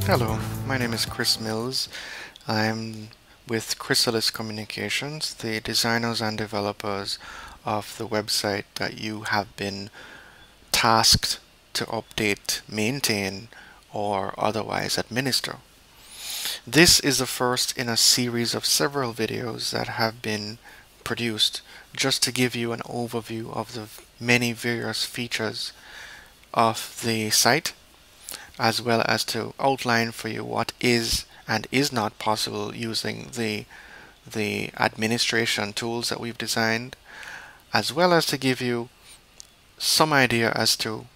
Hello, my name is Chris Mills. I'm with Chrysalis Communications, the designers and developers of the website that you have been tasked to update, maintain, or otherwise administer. This is the first in a series of several videos that have been produced just to give you an overview of the many various features of the site, as well as to outline for you what is and is not possible using the administration tools that we've designed, as well as to give you some idea as to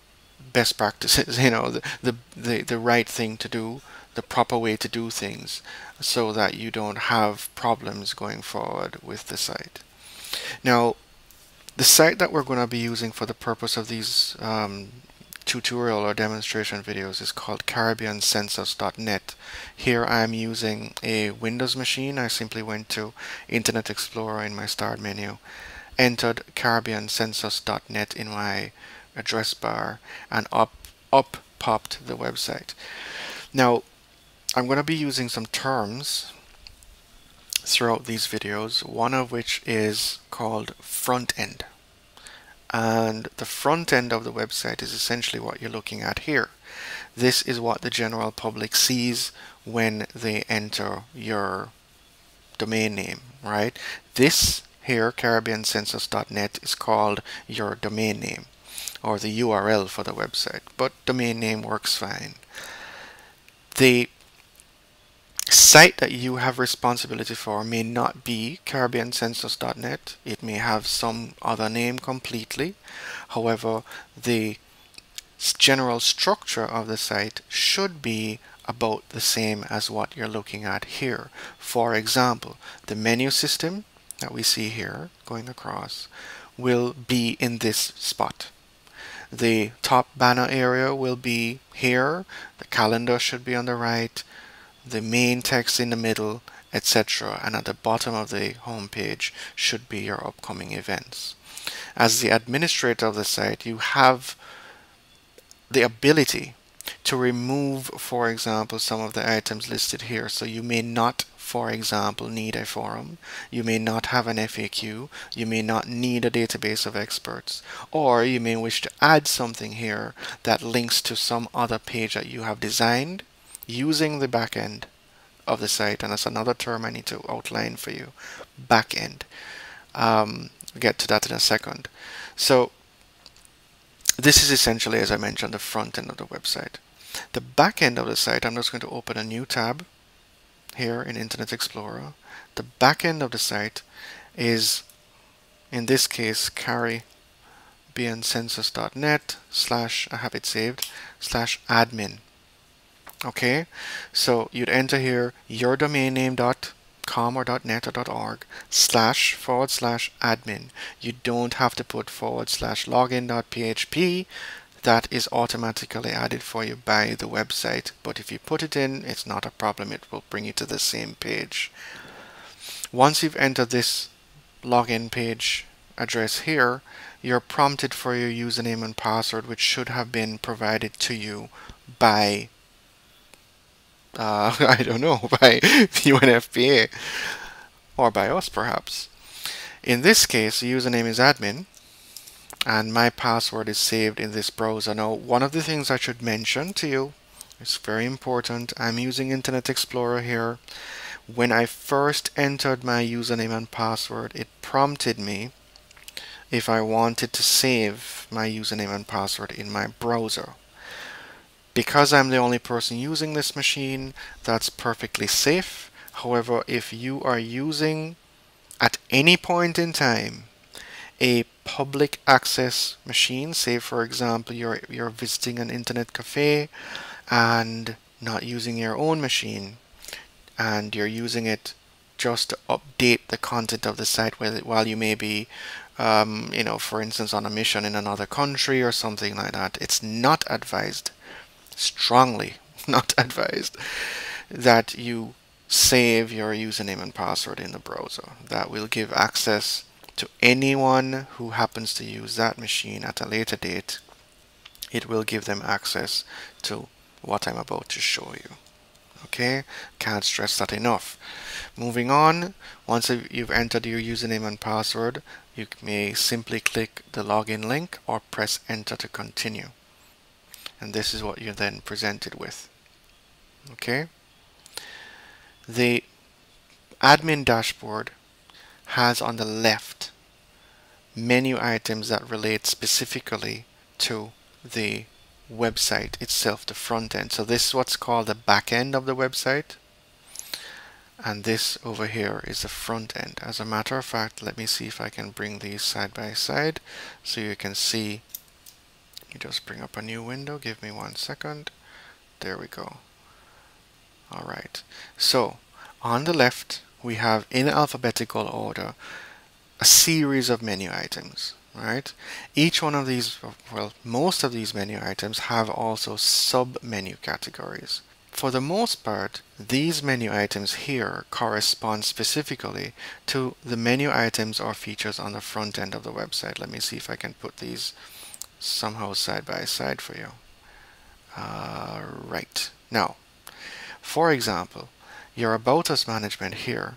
best practices, the right thing to do, the proper way to do things, so that you don't have problems going forward with the site. Now, the site that we're going to be using for the purpose of these tutorial or demonstration videos is called CaribbeanCensus.net. Here I am using a Windows machine. I simply went to Internet Explorer in my start menu, entered CaribbeanCensus.net in my address bar, and up popped the website. Now I'm going to be using some terms throughout these videos, one of which is called front end. And the front end of the website is essentially what you're looking at here. This is what the general public sees when they enter your domain name, right? This here, CaribbeanCensus.net, is called your domain name, or the URL for the website, but domain name works fine. The site that you have responsibility for may not be CaribbeanCensus.net. It may have some other name completely. However, the general structure of the site should be about the same as what you're looking at here. For example, the menu system that we see here going across will be in this spot. The top banner area will be here. The calendar should be on the right, the main text in the middle, etc. And at the bottom of the home page should be your upcoming events. As the administrator of the site, you have the ability to remove, for example, some of the items listed here. So you may not, for example, need a forum, you may not have an FAQ, you may not need a database of experts, or you may wish to add something here that links to some other page that you have designed using the back end of the site. And that's another term I need to outline for you, back end. We'll get to that in a second. So this is essentially, as I mentioned, the front end of the website. The back end of the site, I'm just going to open a new tab here in Internet Explorer. The back end of the site is, in this case, CaribbeanCensus.net / I have it saved /admin. Okay, so you'd enter here your domain name.com or .net or .org //admin. You don't have to put /login.php. That is automatically added for you by the website, but if you put it in, it's not a problem. It will bring you to the same page. Once you've entered this login page address here, you're prompted for your username and password, which should have been provided to you by I don't know, by UNFPA or by us perhaps. In this case, the username is admin and my password is saved in this browser. Now, one of the things I should mention to you, it's very important, I'm using Internet Explorer here. When I first entered my username and password, it prompted me if I wanted to save my username and password in my browser. Because I'm the only person using this machine, that's perfectly safe. However, if you are using at any point in time a public access machine, say for example you're visiting an internet cafe and not using your own machine, and you're using it just to update the content of the site while you may be for instance on a mission in another country or something like that, it's not advised, strongly not advised, that you save your username and password in the browser. That will give access to anyone who happens to use that machine at a later date. It will give them access to what I'm about to show you. Okay, can't stress that enough. Moving on, once you've entered your username and password, you may simply click the login link or press enter to continue. And this is what you're then presented with. Okay, the admin dashboard has on the left menu items that relate specifically to the website itself, the front end. So this is what's called the back end of the website, and this over here is the front end. As a matter of fact, let me see if I can bring these side by side so you can see. You just bring up a new window, give me 1 second. There we go. Alright, so on the left we have, in alphabetical order, a series of menu items, right? Each one of these, well, most of these menu items have also sub-menu categories. For the most part, these menu items here correspond specifically to the menu items or features on the front end of the website. Let me see if I can put these somehow side by side for you. Right. Now, for example, your About Us management here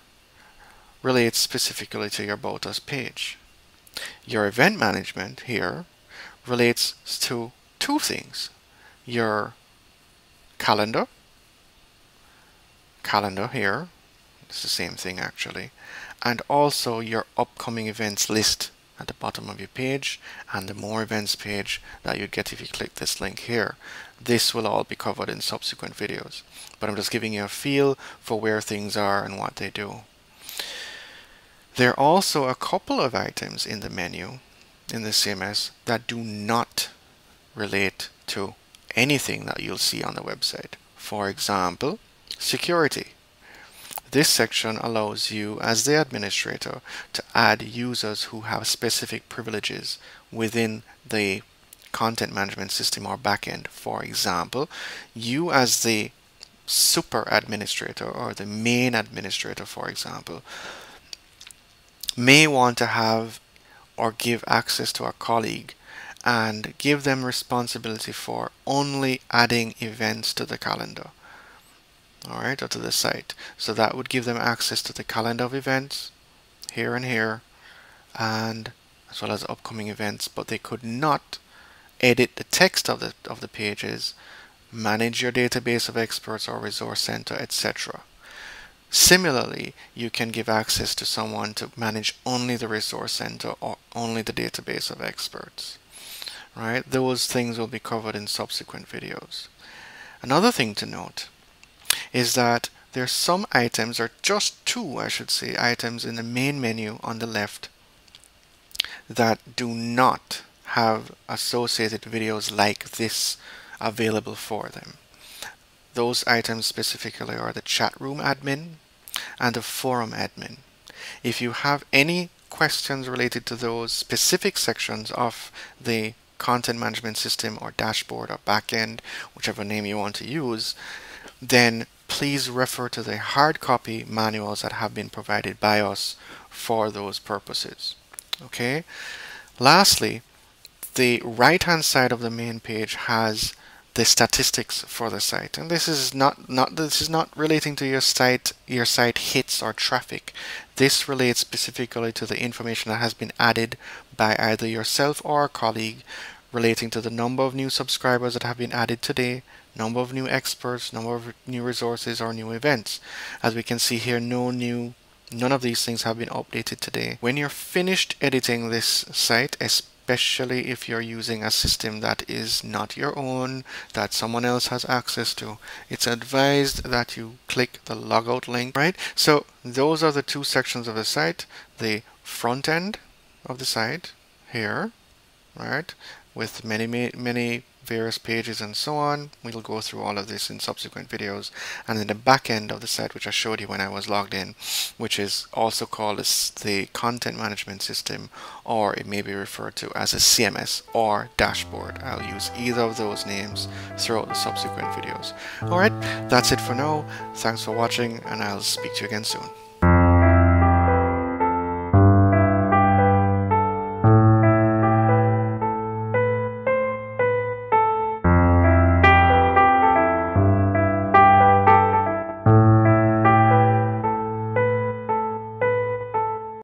relates specifically to your About Us page. Your event management here relates to two things: your calendar here, it's the same thing actually, and also your upcoming events list at the bottom of your page, and the more events page that you get if you click this link here. This will all be covered in subsequent videos, but I'm just giving you a feel for where things are and what they do. There are also a couple of items in the menu in the CMS that do not relate to anything that you'll see on the website. For example, security. This section allows you as the administrator to add users who have specific privileges within the content management system or backend. For example, you as the super administrator or the main administrator, for example, may want to have or give access to a colleague and give them responsibility for only adding events to the calendar, alright, or to the site. So that would give them access to the calendar of events here and here, and as well as upcoming events, but they could not edit the text of the pages, manage your database of experts or resource center, etc. Similarly, you can give access to someone to manage only the resource center or only the database of experts. Right? Those things will be covered in subsequent videos. Another thing to note is that there's some items, or just two, I should say, items in the main menu on the left that do not have associated videos like this available for them. Those items specifically are the chat room admin and the forum admin. If you have any questions related to those specific sections of the content management system or dashboard or backend, whichever name you want to use, then please refer to the hard copy manuals that have been provided by us for those purposes. Okay. Lastly, the right hand side of the main page has the statistics for the site, and this is not relating to your site hits or traffic. This relates specifically to the information that has been added by either yourself or a colleague, relating to the number of new subscribers that have been added today, number of new experts, number of new resources or new events. As we can see here, none of these things have been updated today. When you're finished editing this site, especially if you're using a system that is not your own, that someone else has access to, it's advised that you click the logout link, right? So those are the two sections of the site: the front end of the site here, right, with many various pages and so on. We'll go through all of this in subsequent videos. And then the back end of the site, which I showed you when I was logged in, which is also called as the content management system, or it may be referred to as a CMS or dashboard. I'll use either of those names throughout the subsequent videos. Alright, that's it for now. Thanks for watching, and I'll speak to you again soon.